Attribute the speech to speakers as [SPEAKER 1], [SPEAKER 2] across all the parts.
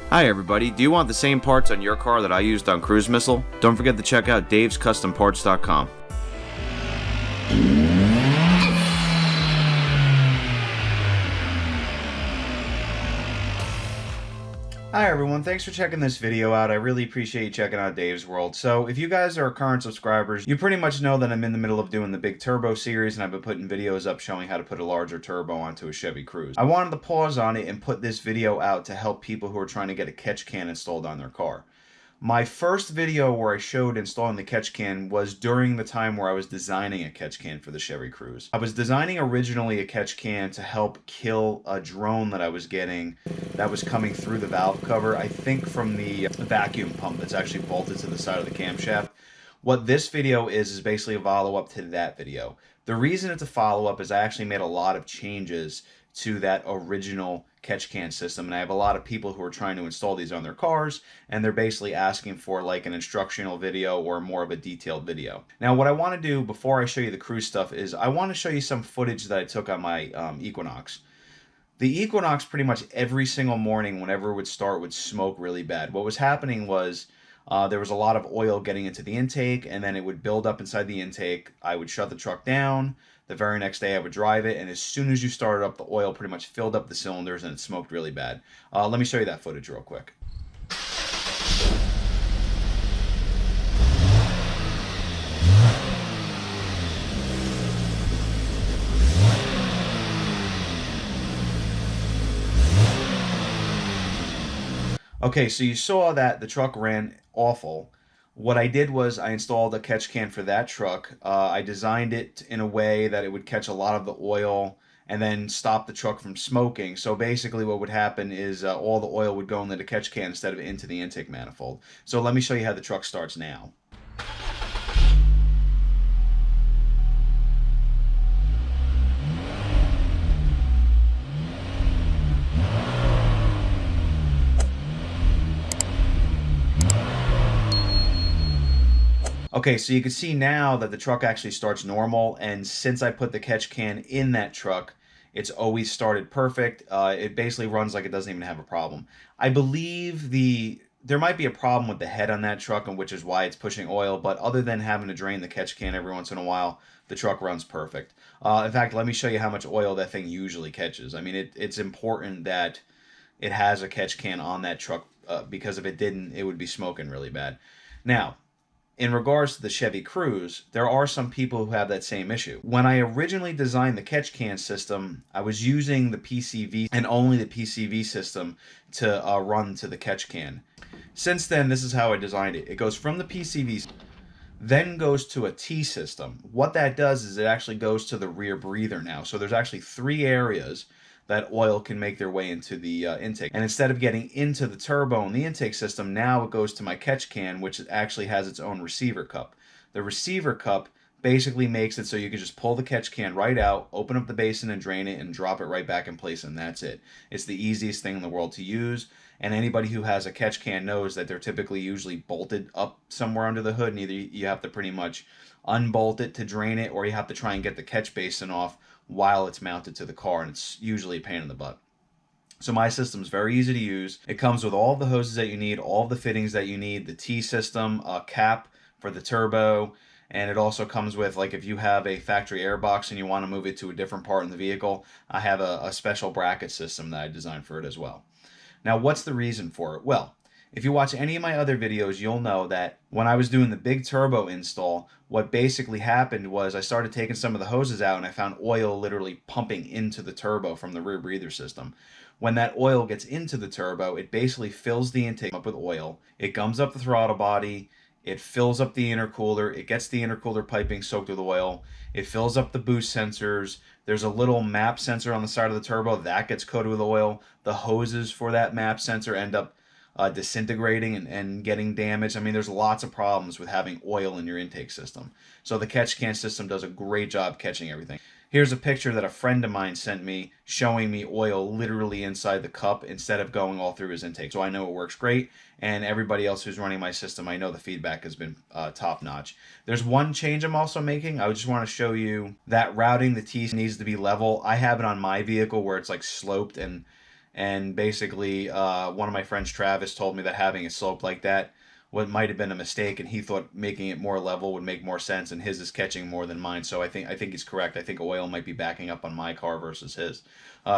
[SPEAKER 1] Hi everybody, do you want the same parts on your car that I used on Cruise Missile? Don't forget to check out davescustomparts.com.
[SPEAKER 2] Hi everyone, thanks for checking this video out. I really appreciate you checking out Dave's World. So if you guys are current subscribers, you pretty much know that I'm in the middle of doing the big turbo series, and I've been putting videos up showing how to put a larger turbo onto a Chevy Cruze. I wanted to pause on it and put this video out to help people who are trying to get a catch can installed on their car. My first video where I showed installing the catch can was during the time where I was designing a catch can for the Chevy Cruze. I was designing originally a catch can to help kill a drone that I was getting that was coming through the valve cover, I think from the vacuum pump that's actually bolted to the side of the camshaft. What this video is basically a follow-up to that video. The reason it's a follow-up is I actually made a lot of changes to that original catch can system, and I have a lot of people who are trying to install these on their cars, and they're basically asking for like an instructional video or more of a detailed video. Now what I want to do before I show you the Cruze stuff is I want to show you some footage that I took on my Equinox. The Equinox, pretty much every single morning whenever it would start, would smoke really bad. What was happening was there was a lot of oil getting into the intake, and then it would build up inside the intake. I would shut the truck down. The very next day I would drive it, and as soon as you started up, the oil pretty much filled up the cylinders and it smoked really bad. Let me show you that footage real quick. Okay, so you saw that the truck ran awful. What I did was I installed a catch can for that truck. I designed it in a way that it would catch a lot of the oil and then stop the truck from smoking. So basically what would happen is all the oil would go into the catch can instead of into the intake manifold. So let me show you how the truck starts now. Okay, so you can see now that the truck actually starts normal, and since I put the catch can in that truck, it's always started perfect. It basically runs like it doesn't even have a problem. I believe there might be a problem with the head on that truck, and which is why it's pushing oil, but other than having to drain the catch can every once in a while, the truck runs perfect. In fact, let me show you how much oil that thing usually catches. I mean, it's important that it has a catch can on that truck because if it didn't, it would be smoking really bad. Now, in regards to the Chevy Cruze, there are some people who have that same issue. When I originally designed the catch can system, I was using the PCV and only the PCV system to run to the catch can. Since then, this is how I designed it. It goes from the PCV, then goes to a T system. What that does is it actually goes to the rear breather now. So there's actually 3 areas that oil can make their way into the intake. And instead of getting into the turbo and the intake system, now it goes to my catch can, which actually has its own receiver cup. The receiver cup basically makes it so you can just pull the catch can right out, open up the basin and drain it, and drop it right back in place, and that's it. It's the easiest thing in the world to use, and anybody who has a catch can knows that they're typically usually bolted up somewhere under the hood, and either you have to pretty much unbolt it to drain it, or you have to try and get the catch basin off while it's mounted to the car, and it's usually a pain in the butt. So my system is very easy to use. It comes with all the hoses that you need, all the fittings that you need, the T system, a cap for the turbo, and it also comes with, like, if you have a factory air box and you want to move it to a different part in the vehicle, I have a special bracket system that I designed for it as well. Now, what's the reason for it? Well, if you watch any of my other videos, you'll know that when I was doing the big turbo install, what basically happened was I started taking some of the hoses out and I found oil literally pumping into the turbo from the rear breather system. When that oil gets into the turbo, it basically fills the intake up with oil. It gums up the throttle body. It fills up the intercooler. It gets the intercooler piping soaked with oil. It fills up the boost sensors. There's a little map sensor on the side of the turbo that gets coated with oil. The hoses for that map sensor end up disintegrating and getting damaged. I mean, there's lots of problems with having oil in your intake system. So the catch can system does a great job catching everything. Here's a picture that a friend of mine sent me showing me oil literally inside the cup instead of going all through his intake. So I know it works great, and everybody else who's running my system, I know the feedback has been top notch. There's one change I'm also making. I just want to show you that routing the T needs to be level. I have it on my vehicle where it's like sloped, and and basically one of my friends, Travis, told me that having a slope like that what might have been a mistake, and he thought making it more level would make more sense, and his is catching more than mine. So I think he's correct. I think oil might be backing up on my car versus his.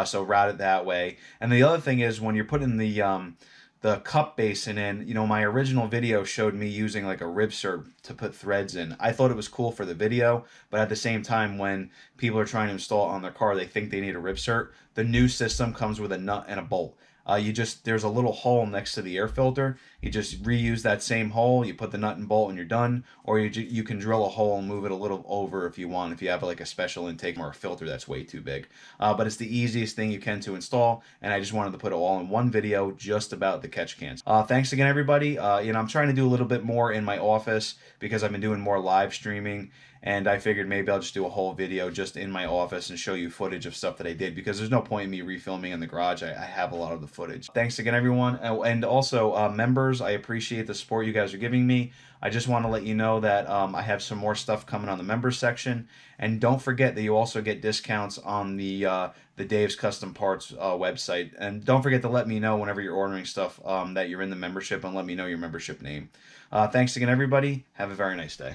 [SPEAKER 2] So route it that way. And the other thing is when you're putting the cup basin in, my original video showed me using like a rib cert to put threads in. I thought it was cool for the video, but at the same time, when people are trying to install it on their car, they think they need a rib cert. The new system comes with a nut and a bolt. There's a little hole next to the air filter. You just reuse that same hole. You put the nut and bolt, and you're done. Or you can drill a hole and move it a little over if you want. If you have like a special intake or a filter that's way too big, but it's the easiest thing you can to install. And I just wanted to put it all in one video just about the catch cans. Thanks again, everybody. I'm trying to do a little bit more in my office because I've been doing more live streaming. And I figured maybe I'll just do a whole video just in my office and show you footage of stuff that I did, because there's no point in me refilming in the garage. I have a lot of the footage. Thanks again, everyone. And also, members, I appreciate the support you guys are giving me. I just want to let you know that I have some more stuff coming on the members section. And don't forget that you also get discounts on the Dave's Custom Parts website. And don't forget to let me know whenever you're ordering stuff that you're in the membership, and let me know your membership name. Thanks again, everybody. Have a very nice day.